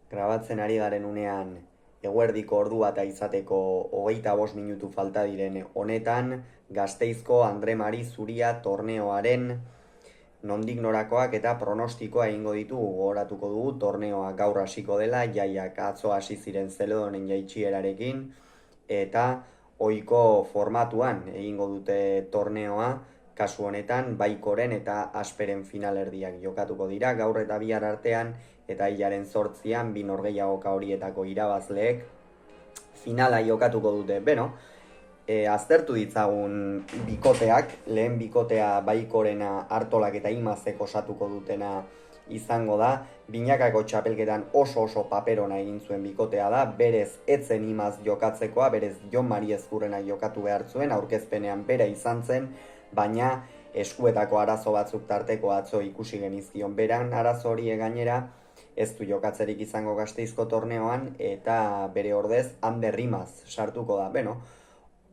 Grabatzen ari garen unean eguerdiko ordua eta izateko 25 minutu falta diren honetan Gasteizko Andre Mari Zuria torneoaren nondik norakoak eta pronostikoa egingo ditugu. Gogoratuko dugu torneoa gaur hasiko dela, jaiak atzo hasi ziren Zeledonen jaitsierarekin eta ohiko formatuan egingo dute torneoa. Kasu honetan, Baikoren eta Asperen finalerdiak jokatuko dira, gaur eta bihar artean, eta hilaren 8an, bi norgehiagoka horietako irabazleek finala jokatuko dute. Aztertu ditzagun bikoteak, lehen bikotea Baikorena, Artolak eta Imazek osatuko dutena izango da. Binakako txapelketan oso paperona egin zuen bikotea da, berez etzen Imaz jokatzekoa, berez Jon Mari Ezkurrena jokatu behar zuen, aurkezpenean bera izan zen, baina eskuetako arazo batzuk tarteko atzo ikusi genizkion beran, arazo hori gainera ez du jokatzerik izango Gasteizko torneoan, eta bere ordez Ander Imaz sartuko da.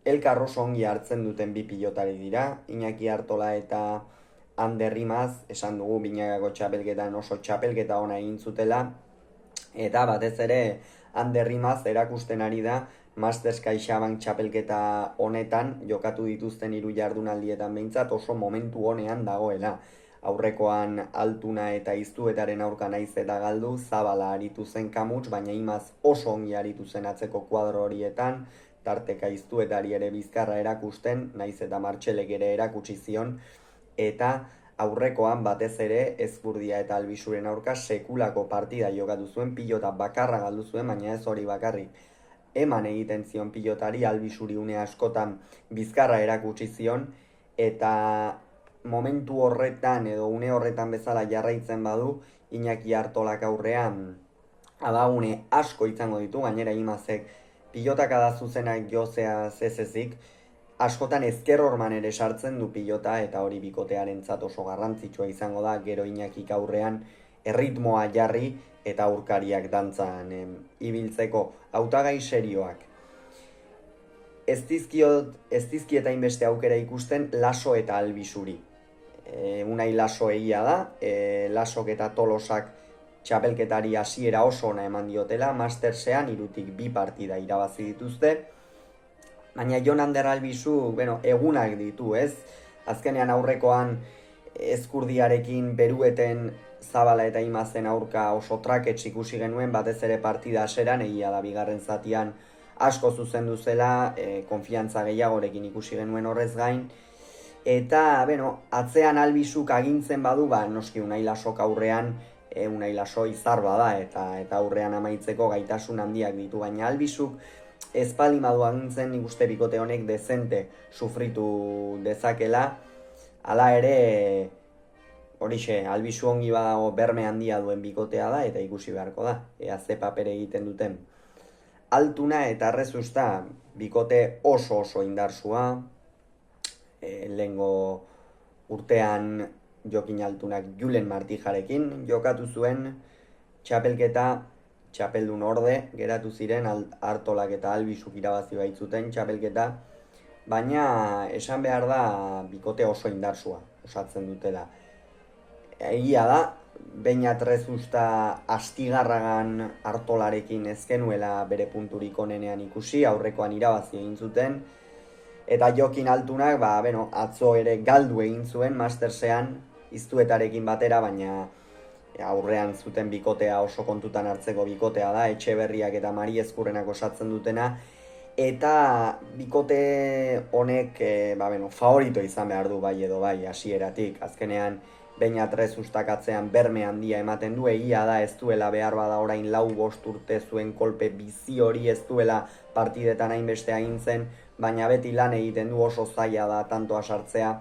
Elkar oso ongi hartzen duten bi pilotari dira, Iñaki Artola eta Ander Imaz, esan dugu Binakako txapelketan oso txapelketa ona egin zutela, eta batez ere Ander Imaz erakusten ari da Masters CaixaBank txapelketa honetan jokatu dituzten 3 jardunaldietan behintzat oso momentu honean dagoela. Aurrekoan Altuna eta Iztuetaren aurka naiz eta galdu, Zabala aritu zen Kamuts, baina Imaz oso ongi aritu zen atzeko kuadro horietan, tarteka Iztuetari ere bizkarra erakusten, naiz eta Martxelek ere erakutsi zion, eta aurrekoan batez ere Ezkurdia eta Albisuren aurka sekulako partida jokatu zuen, pilota bakarra galdu zuen, baina ez hori bakarrik. Eman egiten zion pilotari, Albisuri une askotan bizkarra erakutsi zion, eta momentu horretan edo une horretan bezala jarraitzen badu, Iñaki Artolak aurrean abagune asko izango ditu, gainera Imazek pilotak zuzenak jozea zezezik, askotan ezker horman ere sartzen du pilota, eta hori bikotearentzat oso garrantzitsua izango da, gero Iñakik aurrean erritmoa jarri eta aurkariak dantzan ibiltzeko. Hautagai serioak. Ez dizkieta inbeste aukera ikusten Laso eta Albisuri. Unai Laso egia da, Lasok eta Tolosak txapelketari hasiera oso ona eman diotela, Mastersean 3tik 2 partida irabazi dituzte, baina Jon Ander Albisu, egunak ditu, ez? Azkenean aurrekoan Ezkurdiarekin Berueten Zabala eta Imazen aurka oso trakets ikusi genuen, batez ere partida haseran, egia da bigarren zatian asko zuzendu zela, konfiantza gehiagorekin ikusi genuen horrez gain, eta, atzean Albisuk agintzen badu, noski Unai Lasok aurrean, Unai Laso izar bada, eta aurrean amaitzeko gaitasun handiak ditu, baina Albisuk ez baldin badu agintzen, nik uste bikote honek dezente sufritu dezakela, hala ere, horixe, Albisu ongi badago berme handia duen bikotea da, eta ikusi beharko da, ea ze paper egiten duten. Altuna eta Rezusta bikote oso indarsua, lehengo urtean Jokin Altunak Julen Martijarekin jokatu zuen txapelketa, txapeldun orde, geratu ziren Artolak eta Albisuk irabazi baitzuten txapelketa, baina esan behar da bikote oso indarsua osatzen dutela. Egia da, Beñat Rezusta Astigarragan Artolarekin ezkenuela bere punturik onenean ikusi, aurrekoan irabazi egin zuten, eta Jokin Altunak, atzo ere galdu egin zuen Mastersean Iztuetarekin batera, baina aurrean zuten bikotea oso kontutan hartzeko bikotea da, Etxeberriak eta Mari Ezkurrenak osatzen dutena, eta bikote honek favorito izan behar du bai edo bai hasieratik. Azkenean Beñat Rezustak atzean berme handia ematen du, egia da ez duela behar bada orain 4-5 urte zuen kolpe bizi hori ez duela partidetan hainbeste agintzen, baina beti lan egiten du, oso zaila da tantoa sartzea,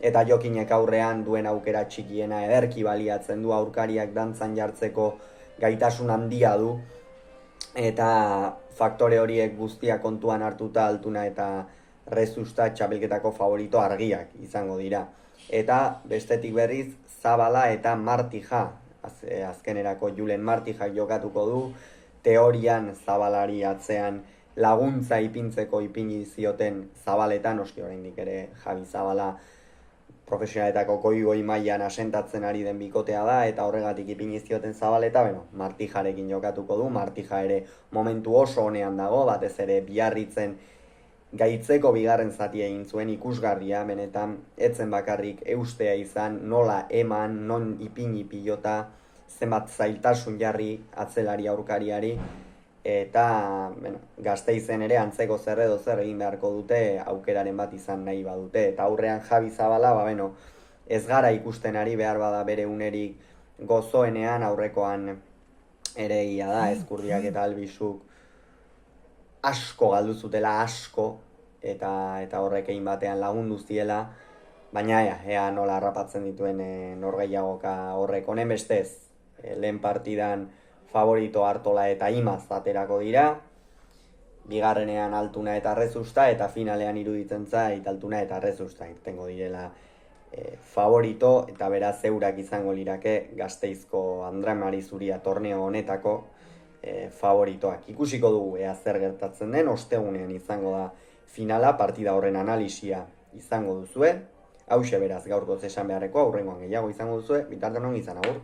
eta Jokinek aurrean duen aukera txikiena ederki baliatzen du, aurkariak dantzan jartzeko gaitasun handia du, eta faktore horiek guztia kontuan hartuta Altuna eta Rezusta txapelketako favorito argiak izango dira. Eta bestetik berriz Zabala eta Martija, azkenerako Julen Martijak jokatuko du, teorian Zabalari atzean laguntza ipintzeko ipini zioten Zabaletan, oski oraindik ere Javi Zabala profesionaletako goi mailan asentatzen ari den bikotea da, eta horregatik ipini zioten Zabaleta, Martijarekin jokatuko du. Martija ere momentu oso honean dago, batez ere Biarritzen gaitzeko bigarren zatia egin zuen ikusgarria, benetan etzen bakarrik eustea izan, nola eman, non ipini pilota, zenbat zailtasun jarri atzelari aurkariari, eta Gasteizen ere antzeko zer edo zer egin beharko dute aukeraren bat izan nahi badute. Eta aurrean Javi Zabala, ez gara ikusten ari behar bada bere unerik gozoenean, aurrekoan ere egia da, Ezkurdiak eta Albizuk asko galdu zutela, asko, eta horrek egin batean lagundu ziela, baina ea nola harrapatzen dituen norgehiagoka horrek. Honen bestez, lehen partidan favorito Artola eta Imaz aterako dira, bigarrenean Altuna eta Rezusta, eta finalean iruditzen zait Altuna eta Rezusta irtengo direla favorito, eta beraz eurak izango lirake Gasteizko Andre Mari Zuria torneo honetako favoritoak. Ikusiko dugu ea zer gertatzen den, ostegunean izango da finala, partida horren analisia izango duzue. Hauxe beraz gaurkoz esan beharreko, aurrengoan gehiago izango duzue, bitartean ongi izan, agur.